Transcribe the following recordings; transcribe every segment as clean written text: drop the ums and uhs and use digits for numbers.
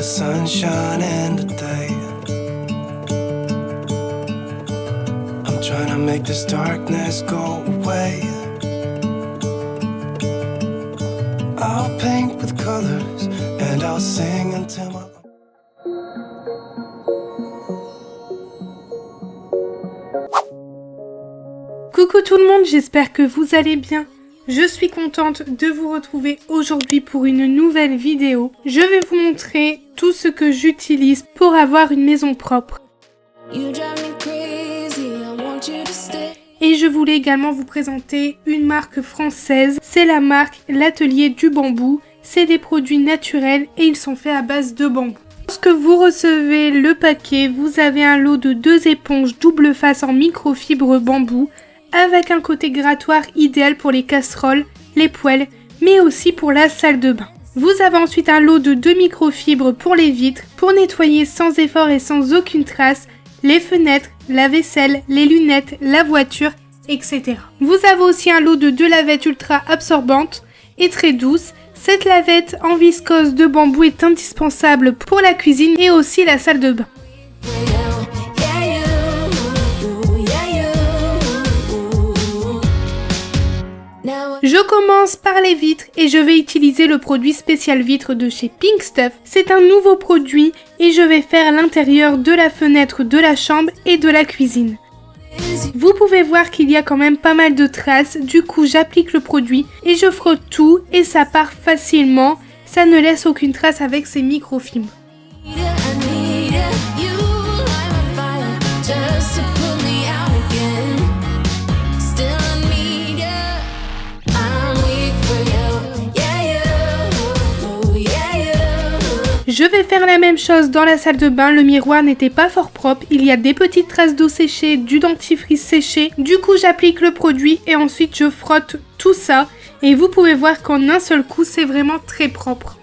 the sunshine in the day. I'm trying to make this darkness go away. I'll paint with colors and I'll sing until my... Coucou tout le monde, j'espère que vous allez bien. Je suis contente de vous retrouver aujourd'hui pour une nouvelle vidéo. Je vais vous montrer tout ce que j'utilise pour avoir une maison propre. Et je voulais également vous présenter une marque française. C'est la marque L'Atelier du Bambou. C'est des produits naturels et ils sont faits à base de bambou. Lorsque vous recevez le paquet, vous avez un lot de 2 éponges double face en microfibre bambou, avec un côté grattoir idéal pour les casseroles, les poêles, mais aussi pour la salle de bain. Vous avez ensuite un lot de 2 microfibres pour les vitres, pour nettoyer sans effort et sans aucune trace, les fenêtres, la vaisselle, les lunettes, la voiture, etc. Vous avez aussi un lot de 2 lavettes ultra absorbantes et très douces. Cette lavette en viscose de bambou est indispensable pour la cuisine et aussi la salle de bain. Je commence par les vitres et je vais utiliser le produit spécial vitre de chez Pink Stuff. C'est un nouveau produit et je vais faire l'intérieur de la fenêtre de la chambre et de la cuisine. Vous pouvez voir qu'il y a quand même pas mal de traces, du coup j'applique le produit et je frotte tout et ça part facilement. Ça ne laisse aucune trace avec ces microfibres. Je vais faire la même chose dans la salle de bain, le miroir n'était pas fort propre, il y a des petites traces d'eau séchée, du dentifrice séché, du coup j'applique le produit et ensuite je frotte tout ça et vous pouvez voir qu'en un seul coup c'est vraiment très propre.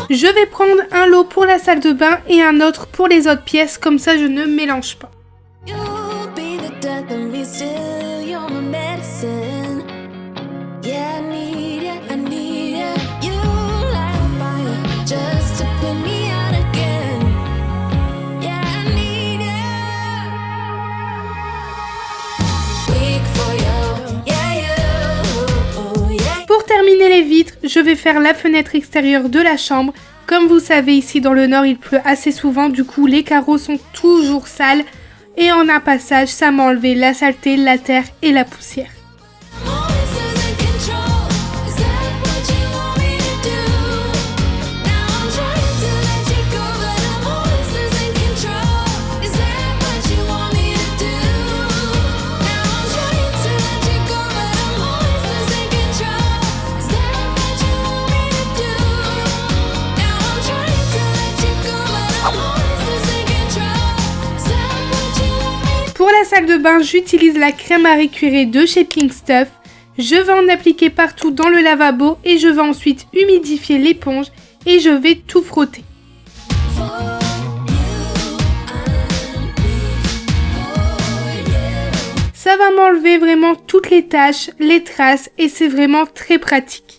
Je vais prendre un lot pour la salle de bain et un autre pour les autres pièces, comme ça je ne mélange pas. Pour terminer les vitres, je vais faire la fenêtre extérieure de la chambre. Comme vous savez, ici dans le nord, il pleut assez souvent, du coup les carreaux sont toujours sales. Et en un passage, ça m'a enlevé la saleté, la terre et la poussière. Pour la salle de bain, j'utilise la crème à récurer de chez Pink Stuff. Je vais en appliquer partout dans le lavabo et je vais ensuite humidifier l'éponge et je vais tout frotter. Ça va m'enlever vraiment toutes les taches, les traces et c'est vraiment très pratique.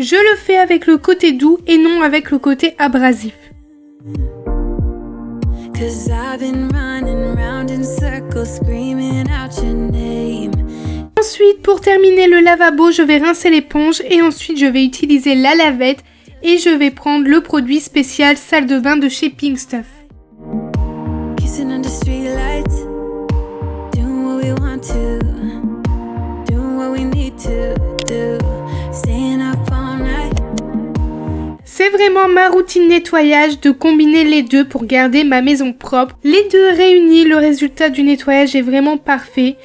Je le fais avec le côté doux et non avec le côté abrasif. Ensuite, pour terminer le lavabo, je vais rincer l'éponge et ensuite je vais utiliser la lavette et je vais prendre le produit spécial salle de bain de chez Pink Stuff. C'est vraiment ma routine nettoyage de combiner les deux pour garder ma maison propre. Les deux réunis, le résultat du nettoyage est vraiment parfait.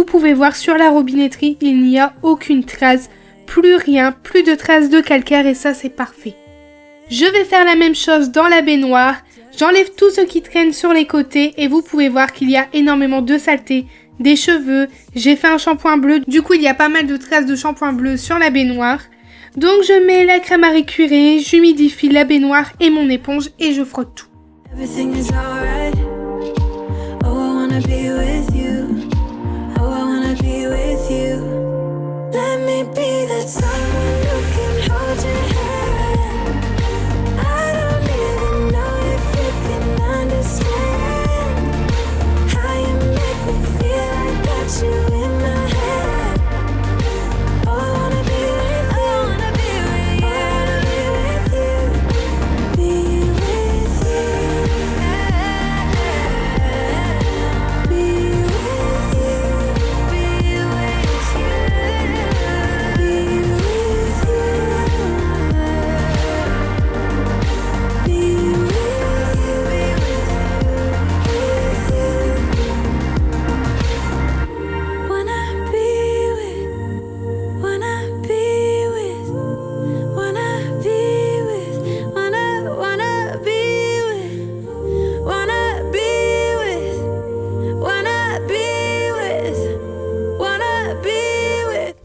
vous pouvez voir sur la robinetterie, il n'y a aucune trace, plus rien, plus de traces de calcaire et ça c'est parfait. Je vais faire la même chose dans la baignoire. J'enlève tout ce qui traîne sur les côtés et vous pouvez voir qu'il y a énormément de saleté, des cheveux. J'ai fait un shampoing bleu, du coup il y a pas mal de traces de shampoing bleu sur la baignoire. Donc je mets la crème à récurer, j'humidifie la baignoire et mon éponge et je frotte tout. Everything is alright. Oh, I wanna be with you. Oh, I wanna be with you. Let me be that someone who can hold your hand. I don't even know if you can understand how you make me feel. I got you in my head. Oh, I wanna be with you. I wanna be with you. I wanna be with you. Be with you.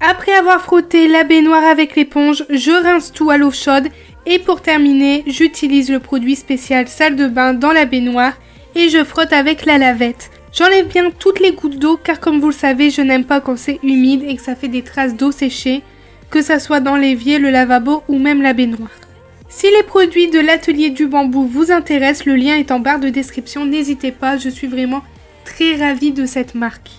Après avoir frotté la baignoire avec l'éponge, je rince tout à l'eau chaude et pour terminer, j'utilise le produit spécial salle de bain dans la baignoire et je frotte avec la lavette. J'enlève bien toutes les gouttes d'eau car comme vous le savez, je n'aime pas quand c'est humide et que ça fait des traces d'eau séchée, que ça soit dans l'évier, le lavabo ou même la baignoire. Si les produits de l'atelier du bambou vous intéressent, le lien est en barre de description, n'hésitez pas, je suis vraiment très ravie de cette marque.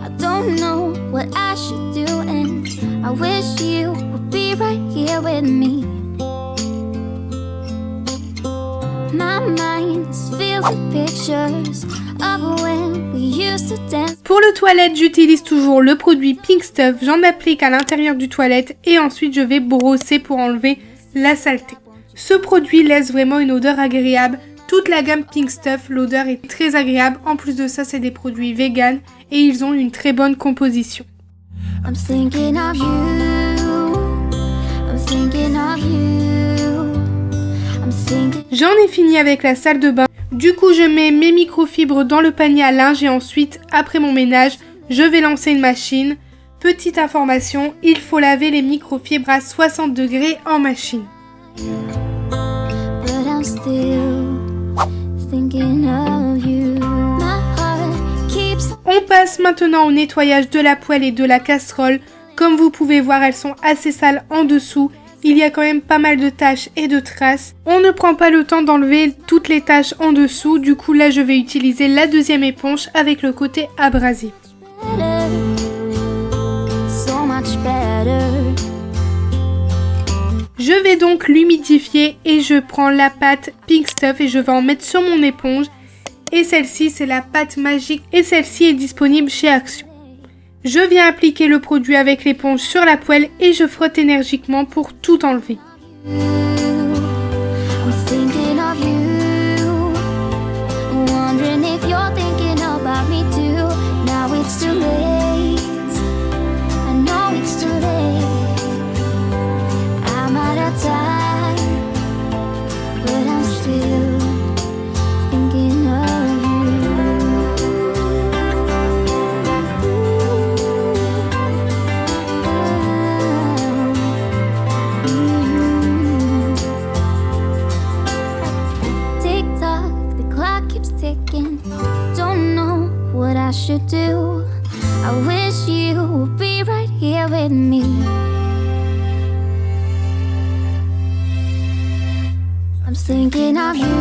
I don't know what I should do and I wish you would be right here with me. My mind is filled with pictures of when we used to dance. Pour le toilette, j'utilise toujours le produit Pink Stuff. J'en applique à l'intérieur du toilette et ensuite je vais brosser pour enlever la saleté. Ce produit laisse vraiment une odeur agréable. Toute la gamme Pink Stuff, l'odeur est très agréable. En plus de ça, c'est des produits vegan et ils ont une très bonne composition. I'm thinking of you. I'm thinking of you. I'm thinking... J'en ai fini avec la salle de bain. Du coup, je mets mes microfibres dans le panier à linge et ensuite, après mon ménage, je vais lancer une machine. Petite information, il faut laver les microfibres à 60 degrés en machine. But I'm still thinking of you. My heart keeps... On passe maintenant au nettoyage de la poêle et de la casserole. Comme vous pouvez voir, elles sont assez sales en dessous. Il y a quand même pas mal de taches et de traces. On ne prend pas le temps d'enlever toutes les taches en dessous. Du coup, là, je vais utiliser la deuxième éponge avec le côté abrasif. better, so much better. Je vais donc l'humidifier et je prends la pâte Pink Stuff et je vais en mettre sur mon éponge. Et celle-ci, c'est la pâte magique et celle-ci est disponible chez Action. Je viens appliquer le produit avec l'éponge sur la poêle et je frotte énergiquement pour tout enlever. I'm thinking of you, wondering if you're thinking about me too. Now it's too late, I know it's too late. I'm out of time, but I'm still thinking of you. Tick tock, the clock keeps ticking. Don't know what I should do. I wish you would be right here with me. I'm thinking of you,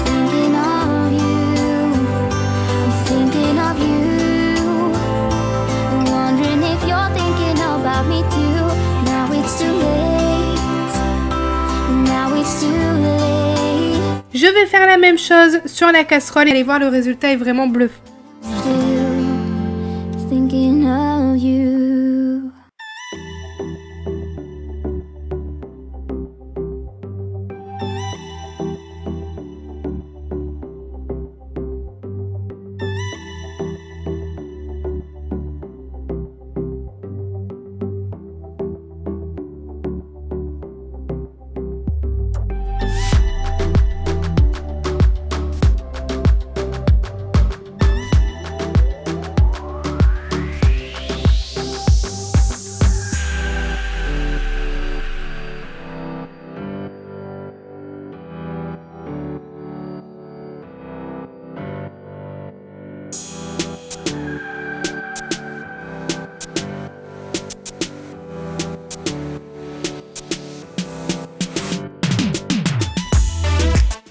thinking of you. I'm thinking of you, wondering if you're thinking about me too. Now it's too Je vais faire la même chose sur la casserole et allez voir, le résultat est vraiment bluffant. Still thinking of you.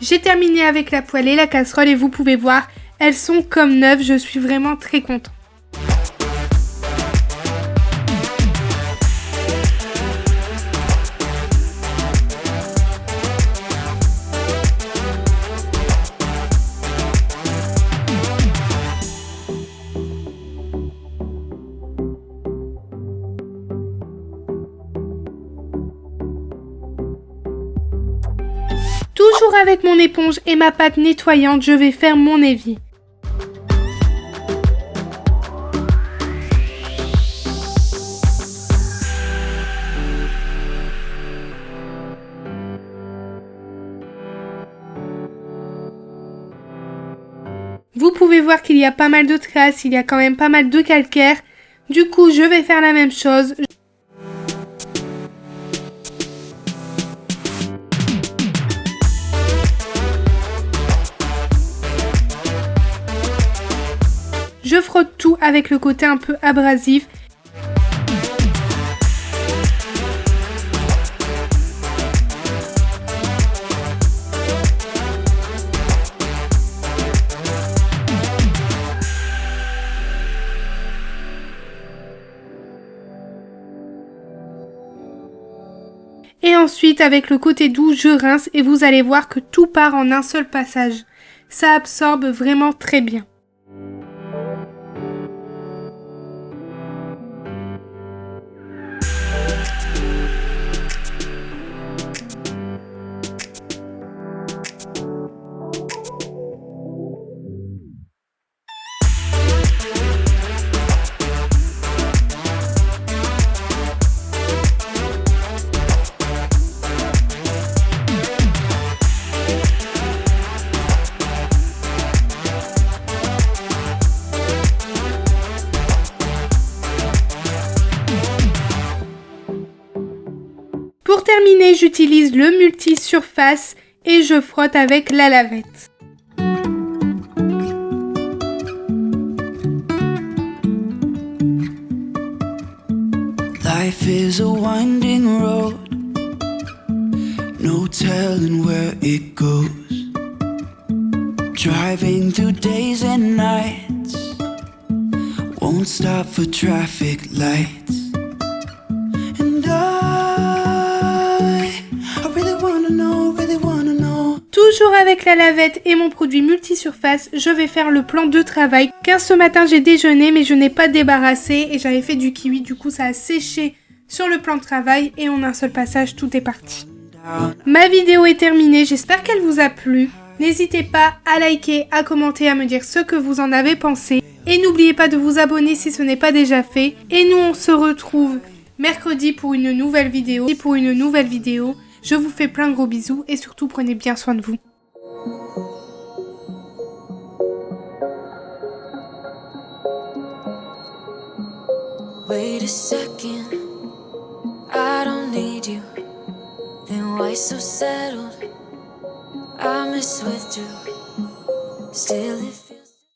J'ai terminé avec la poêle et la casserole et vous pouvez voir, elles sont comme neuves, je suis vraiment très contente. Toujours avec mon éponge et ma pâte nettoyante, je vais faire mon évier. Vous pouvez voir qu'il y a pas mal de traces, il y a quand même pas mal de calcaire. Du coup, je vais faire la même chose. Je frotte tout avec le côté un peu abrasif. Et ensuite, avec le côté doux, je rince et vous allez voir que tout part en un seul passage. Ça absorbe vraiment très bien. Pour terminer, j'utilise le multi-surface et je frotte avec la lavette. Life is a winding road, no telling where it goes. Driving through days and nights, won't stop for traffic lights. And I really wanna know. Toujours avec la lavette et mon produit multisurface, je vais faire le plan de travail. Car ce matin j'ai déjeuné mais je n'ai pas débarrassé et j'avais fait du kiwi, du coup ça a séché sur le plan de travail et en un seul passage tout est parti. Ma vidéo est terminée, j'espère qu'elle vous a plu. N'hésitez pas à liker, à commenter, à me dire ce que vous en avez pensé. Et n'oubliez pas de vous abonner si ce n'est pas déjà fait. Et nous on se retrouve mercredi pour une nouvelle vidéo. Je vous fais plein de gros bisous et surtout prenez bien soin de vous. Wait a second, I don't need you. Then why so settled? I miss withdrew. Still it feels